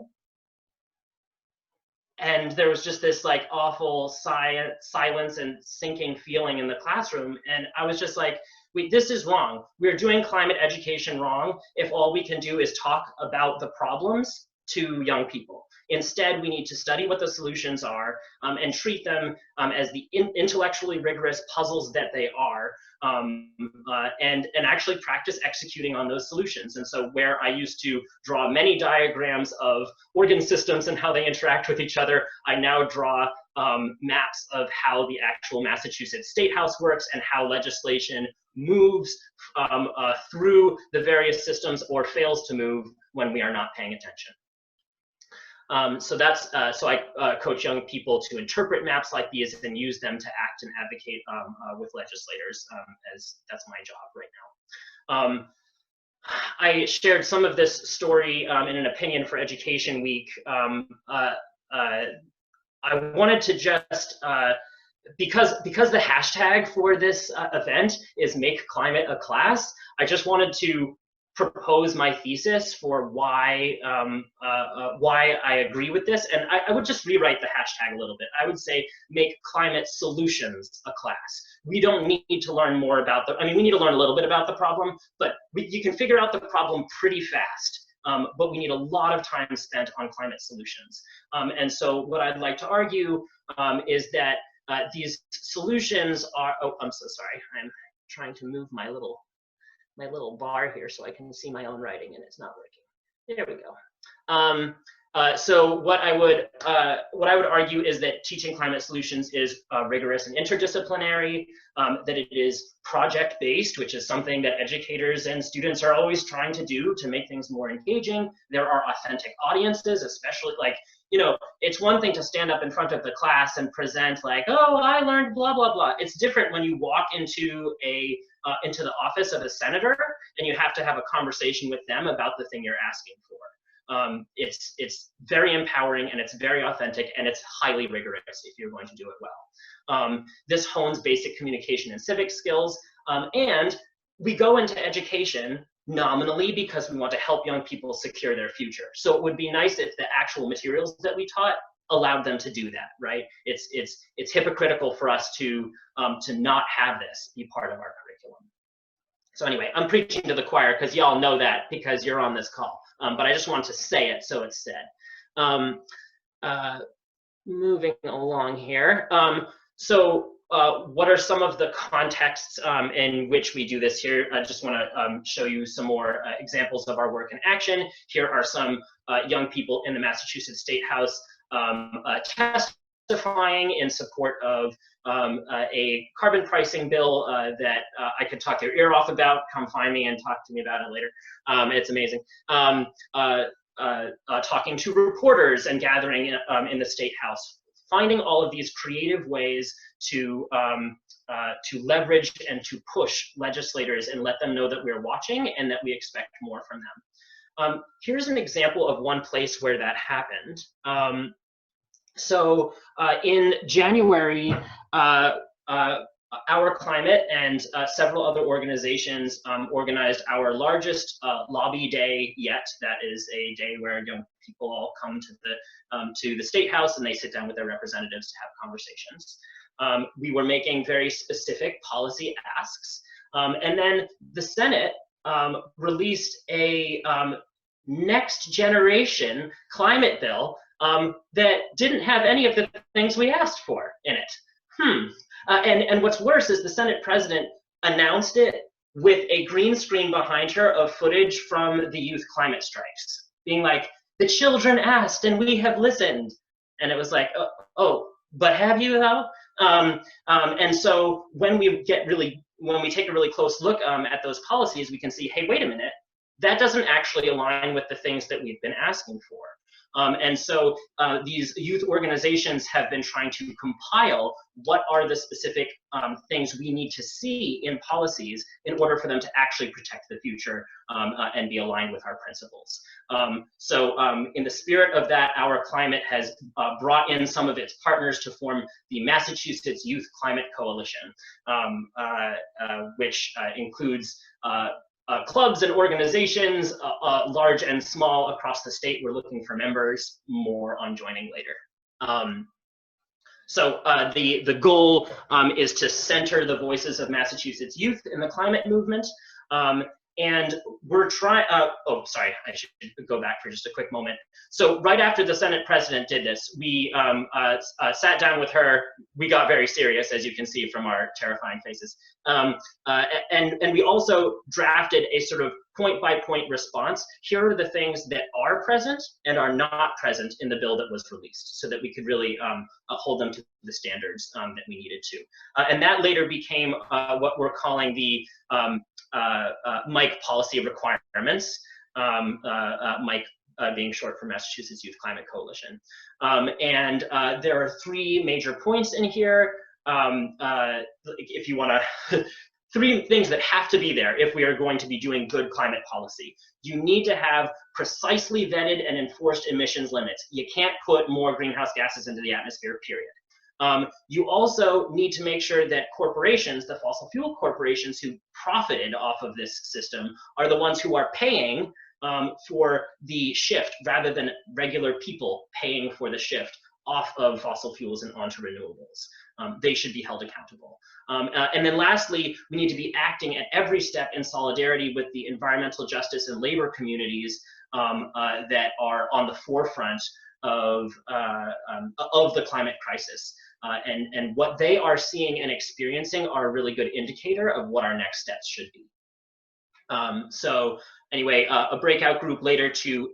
And there was just this like awful silence and sinking feeling in the classroom. And I was just like, wait, this is wrong. We're doing climate education wrong if all we can do is talk about the problems to young people. Instead, we need to study what the solutions are and treat them as the intellectually rigorous puzzles that they are, and actually practice executing on those solutions. And so where I used to draw many diagrams of organ systems and how they interact with each other, I now draw maps of how the actual Massachusetts State House works and how legislation moves through the various systems or fails to move when we are not paying attention. So I coach young people to interpret maps like these and use them to act and advocate with legislators, as that's my job right now. I shared some of this story in an opinion for Education Week. I wanted to just, because the hashtag for this event is Make Climate a Class, I just wanted to propose my thesis for why I agree with this, and I would just rewrite the hashtag a little bit. I would say make climate solutions a class. We don't need to learn more about we need to learn a little bit about the problem, but you can figure out the problem pretty fast. But we need a lot of time spent on climate solutions. And so what I'd like to argue is that these solutions are, oh, I'm so sorry. I'm trying to move my little bar here so I can see my own writing and it's not working. There we go. So what I would argue is that teaching climate solutions is rigorous and interdisciplinary, that it is project-based, which is something that educators and students are always trying to do to make things more engaging. There are authentic audiences, especially like, you know, it's one thing to stand up in front of the class and present like, oh, I learned blah, blah, blah. It's different when you walk into the office of a senator and you have to have a conversation with them about the thing you're asking for. It's very empowering and it's very authentic and it's highly rigorous if you're going to do it well. This hones basic communication and civic skills, and we go into education nominally because we want to help young people secure their future. So it would be nice if the actual materials that we taught allowed them to do that, right? It's hypocritical for us to not have this be part of our curriculum. So anyway, I'm preaching to the choir because y'all know that because you're on this call. But I just want to say it so it's said. Moving along here. What are some of the contexts in which we do this here? I just want to show you some more examples of our work in action. Here are some young people in the Massachusetts State House testifying in support of a carbon pricing bill that I could talk your ear off about. Come find me and talk to me about it later. It's amazing. Talking to reporters and gathering in the State House, finding all of these creative ways to leverage and to push legislators and let them know that we're watching and that we expect more from them. Here's an example of one place where that happened. In January, Our Climate and several other organizations organized our largest lobby day yet. That is a day where young people all come to the State House and they sit down with their representatives to have conversations. We were making very specific policy asks. And then the Senate released a next generation climate bill that didn't have any of the things we asked for in it. And what's worse is the Senate president announced it with a green screen behind her of footage from the youth climate strikes, being like, the children asked and we have listened. And it was like, oh, but have you though? And so when we take a really close look at those policies, we can see, hey, wait a minute, that doesn't actually align with the things that we've been asking for. And so these youth organizations have been trying to compile what are the specific things we need to see in policies in order for them to actually protect the future and be aligned with our principles. So in the spirit of that, Our Climate has brought in some of its partners to form the Massachusetts Youth Climate Coalition, which includes clubs and organizations, large and small, across the state. We're looking for members. More on joining later. So the goal is to center the voices of Massachusetts youth in the climate movement. And we're trying, oh, sorry, I should go back for just a quick moment. So right after the Senate president did this, we sat down with her. We got very serious, as you can see from our terrifying faces. And we also drafted a sort of point-by-point response. Here are the things that are present and are not present in the bill that was released, so that we could really hold them to the standards that we needed to. And that later became what we're calling the Mike policy requirements, Mike being short for Massachusetts Youth Climate Coalition. And there are three major points in here. If you want to, three things that have to be there if we are going to be doing good climate policy. You need to have precisely vetted and enforced emissions limits. You can't put more greenhouse gases into the atmosphere, period. You also need to make sure that corporations, the fossil fuel corporations who profited off of this system, are the ones who are paying for the shift, rather than regular people paying for the shift off of fossil fuels and onto renewables. They should be held accountable. And then lastly, we need to be acting at every step in solidarity with the environmental justice and labor communities that are on the forefront of the climate crisis. And what they are seeing and experiencing are a really good indicator of what our next steps should be. So anyway, a breakout group later to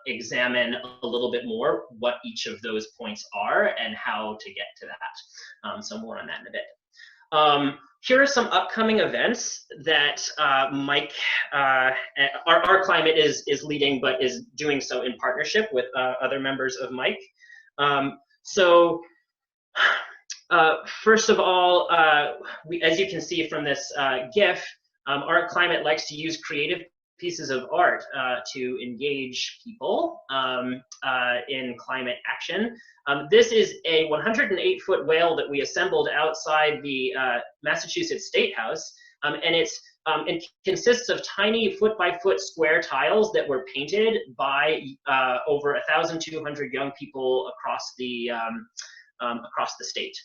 examine a little bit more what each of those points are and how to get to that. So more on that in a bit. Here are some upcoming events that Mike, our Climate is leading, but is doing so in partnership with other members of Mike. So first of all, as you can see from this GIF, Our Climate likes to use creative pieces of art to engage people in climate action. This is a 108-foot whale that we assembled outside the Massachusetts State House, and it consists of tiny foot-by-foot square tiles that were painted by over 1,200 young people across the state.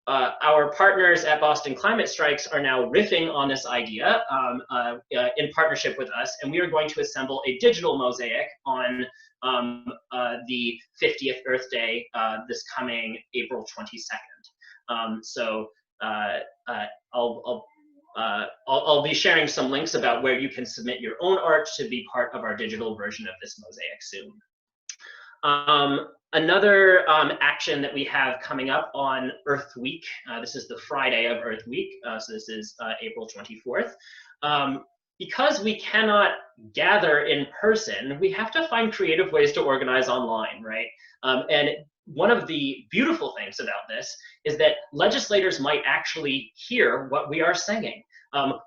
Our partners at Boston Climate Strikes are now riffing on this idea in partnership with us, and we are going to assemble a digital mosaic on the 50th Earth Day this coming April 22nd. So I'll be sharing some links about where you can submit your own art to be part of our digital version of this mosaic soon. Another action that we have coming up on Earth Week, this is the Friday of Earth Week, so this is April 24th. Because we cannot gather in person, we have to find creative ways to organize online, right? And one of the beautiful things about this is that legislators might actually hear what we are saying.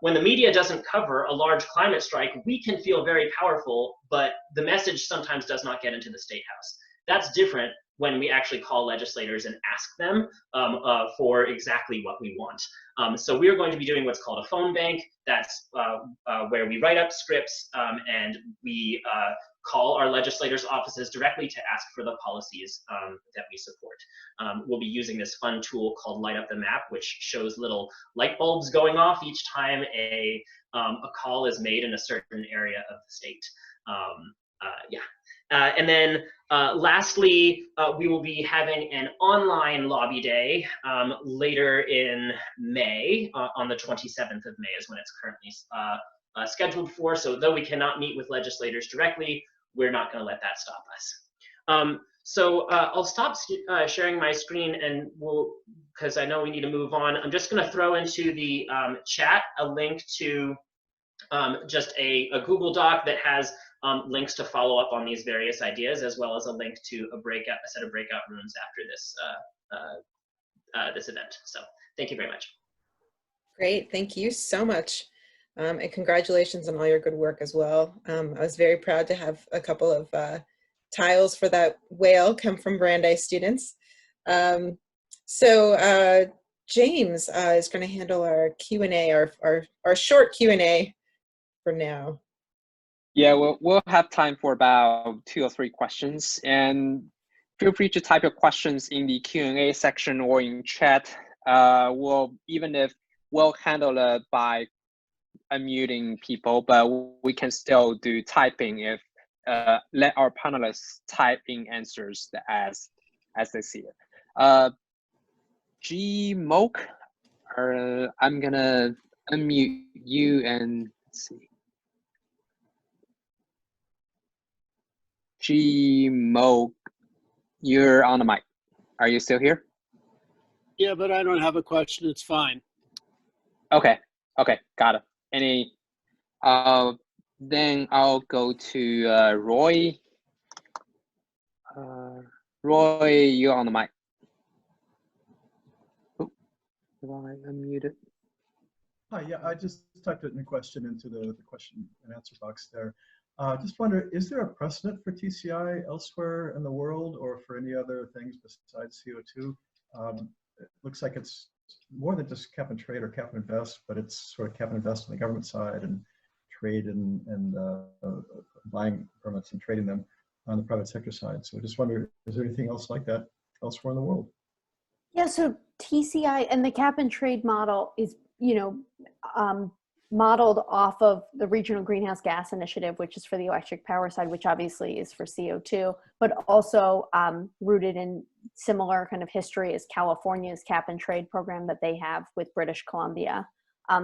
When the media doesn't cover a large climate strike, we can feel very powerful, but the message sometimes does not get into the State House. That's different when we actually call legislators and ask them for exactly what we want. So we are going to be doing what's called a phone bank. That's where we write up scripts and we call our legislators' offices directly to ask for the policies that we support. We'll be using this fun tool called Light Up the Map, which shows little light bulbs going off each time a call is made in a certain area of the state. And then lastly, we will be having an online lobby day later in May, on the 27th of May is when it's currently scheduled for. So though we cannot meet with legislators directly, we're not going to let that stop us. So I'll stop sharing my screen, and because I know we need to move on, I'm just going to throw into the chat a link to just a Google Doc that has links to follow up on these various ideas, as well as a link to a set of breakout rooms after this this event. So thank you very much. Great, thank you so much. And congratulations on all your good work as well. I was very proud to have a couple of tiles for that whale come from Brandeis students. James is going to handle our Q&A, our short Q&A for now. Yeah, we'll have time for about 2 or 3 questions, and feel free to type your questions in the Q&A section or in chat. We'll handle it by unmuting people, but we can still do typing if let our panelists type in answers as they see it. G-Moke, I'm gonna unmute you and let's see. G-Moke, you're on the mic. Are you still here? Yeah, but I don't have a question. It's fine. Okay, got it. Then I'll go to Roy. Roy, you're on the mic. Oh, have I unmuted? Hi, yeah, I just typed it in a question into the question and answer box there. Just wonder, is there a precedent for TCI elsewhere in the world or for any other things besides CO2? It looks like it's more than just cap and trade or cap and invest, but it's sort of cap and invest on the government side and trade and buying permits and trading them on the private sector side. So I just wonder, is there anything else like that elsewhere in the world? Yeah, so TCI and the cap and trade model is, modeled off of the Regional Greenhouse Gas Initiative, which is for the electric power side, which obviously is for CO2, but also rooted in similar kind of history as California's cap and trade program that they have with British Columbia.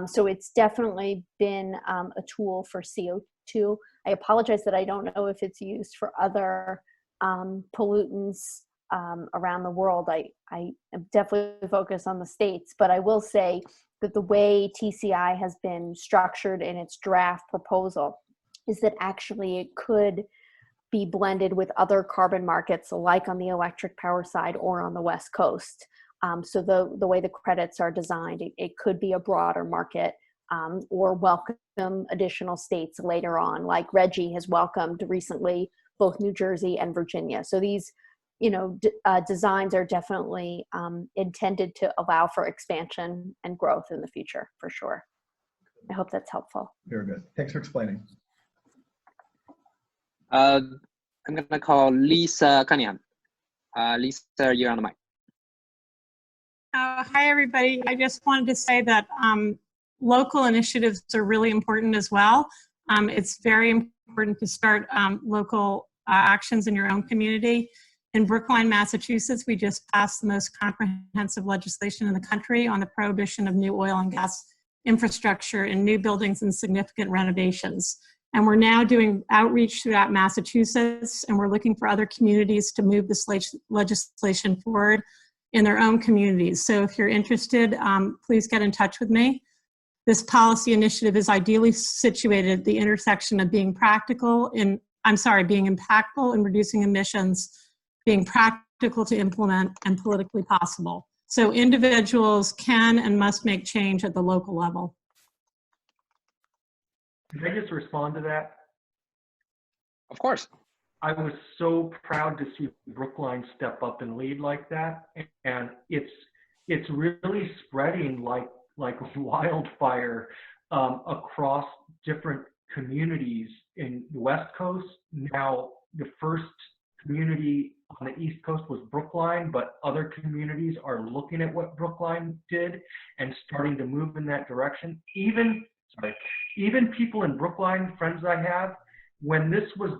So it's definitely been a tool for CO2. I apologize that I don't know if it's used for other pollutants around the world. I am definitely focused on the States, but I will say that the way TCI has been structured in its draft proposal is that actually it could be blended with other carbon markets, like on the electric power side or on the West Coast. So the way the credits are designed, it could be a broader market or welcome additional states later on, like Reggie has welcomed recently both New Jersey and Virginia. So these designs are definitely intended to allow for expansion and growth in the future, for sure. I hope that's helpful. Very good. Thanks for explaining. I'm going to call Lisa Cunningham. Lisa, you're on the mic. Hi, everybody. I just wanted to say that local initiatives are really important as well. It's very important to start local actions in your own community. In Brookline, Massachusetts, we just passed the most comprehensive legislation in the country on the prohibition of new oil and gas infrastructure in new buildings and significant renovations. And we're now doing outreach throughout Massachusetts, and we're looking for other communities to move this legislation forward in their own communities. So if you're interested, please get in touch with me. This policy initiative is ideally situated at the intersection of being impactful in reducing emissions, being practical to implement, and politically possible. So individuals can and must make change at the local level. Can I just respond to that? Of course. I was so proud to see Brookline step up and lead like that, and it's really spreading like wildfire across different communities in the West Coast. Now, the first community on the East Coast was Brookline, but other communities are looking at what Brookline did and starting to move in that direction. Even people in Brookline, friends I have, when this was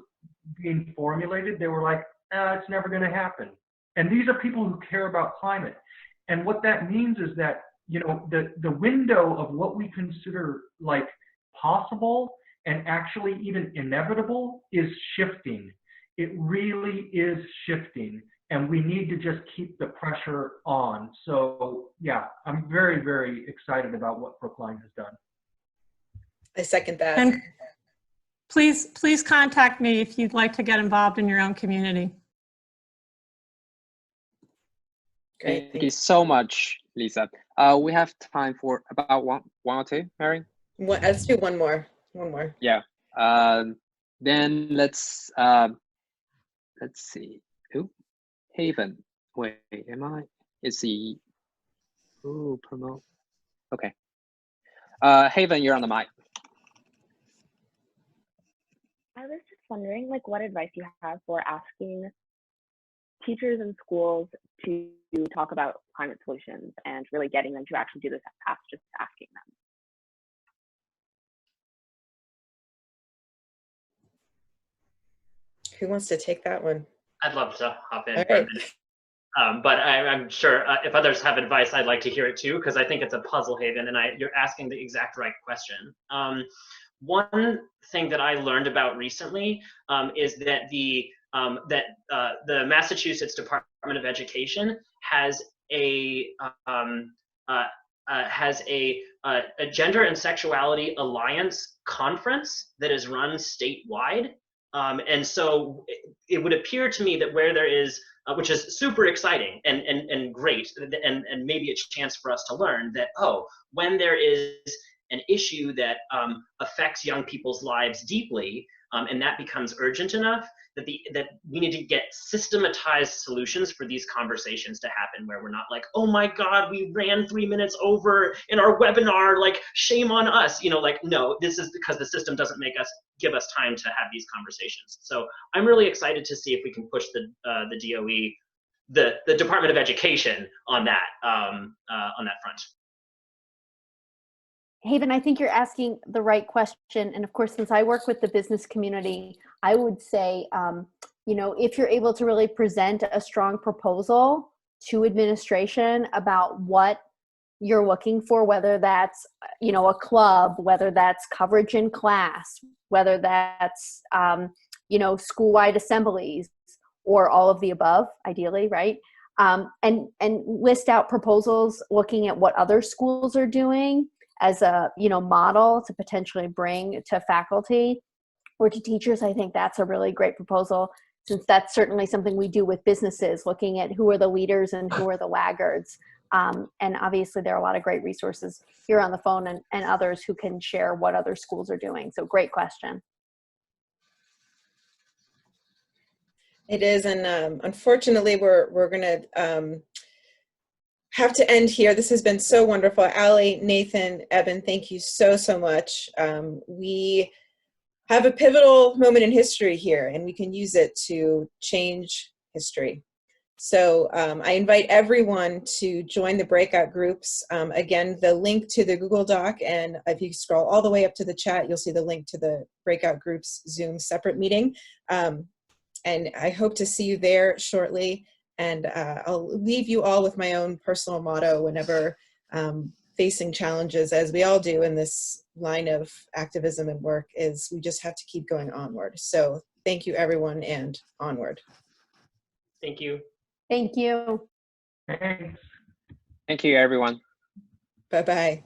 being formulated, they were like, it's never going to happen. And these are people who care about climate. And what that means is that, the window of what we consider like possible and actually even inevitable is shifting. It really is shifting, and we need to just keep the pressure on. So yeah, I'm very, very excited about what Brookline has done. I second that. please contact me if you'd like to get involved in your own community. Great. Thank you so much, Lisa. We have time for about one or two, Mary? Let's do one more. One more. Yeah. Then let's see. Ooh, Haven. Wait, am I? Is he? Ooh, promote. Okay. Haven, you're on the mic. I was just wondering, like, what advice you have for asking teachers in schools to talk about climate solutions and really getting them to actually do this past just asking them. Who wants to take that one? I'd love to hop in All for a right. minute. But I'm sure if others have advice, I'd like to hear it too, because I think it's a puzzle, Haven, and you're asking the exact right question. One thing that I learned about recently is that the Massachusetts Department of Education has a Gender and Sexuality Alliance conference that is run statewide. And so it would appear to me that where there is, which is super exciting and great, and maybe a chance for us to learn that, oh, when there is an issue that affects young people's lives deeply, and that becomes urgent enough, that we need to get systematized solutions for these conversations to happen, where we're not like, oh my God, we ran 3 minutes over in our webinar, like shame on us, like, no, this is because the system doesn't give us time to have these conversations. So I'm really excited to see if we can push the DOE, the Department of Education on that front. Haven, I think you're asking the right question. And of course, since I work with the business community, I would say, if you're able to really present a strong proposal to administration about what you're looking for, whether that's, a club, whether that's coverage in class, whether that's, school-wide assemblies, or all of the above, ideally, right? And list out proposals looking at what other schools are doing as a model to potentially bring to faculty or to teachers. I think that's a really great proposal, since that's certainly something we do with businesses, looking at who are the leaders and who are the laggards. And obviously there are a lot of great resources here on the phone and others who can share what other schools are doing. So great question. It is, and unfortunately, we're going to have to end here. This has been so wonderful. Alli, Nathan, Eben, thank you so much. We have a pivotal moment in history here, and we can use it to change history. So I invite everyone to join the breakout groups. Again, the link to the Google Doc, and if you scroll all the way up to the chat, you'll see the link to the breakout groups Zoom separate meeting. And I hope to see you there shortly. And I'll leave you all with my own personal motto whenever facing challenges, as we all do in this line of activism and work, is we just have to keep going onward. So thank you, everyone, and onward. Thank you. Thank you. Thanks. Thank you, everyone. Bye-bye.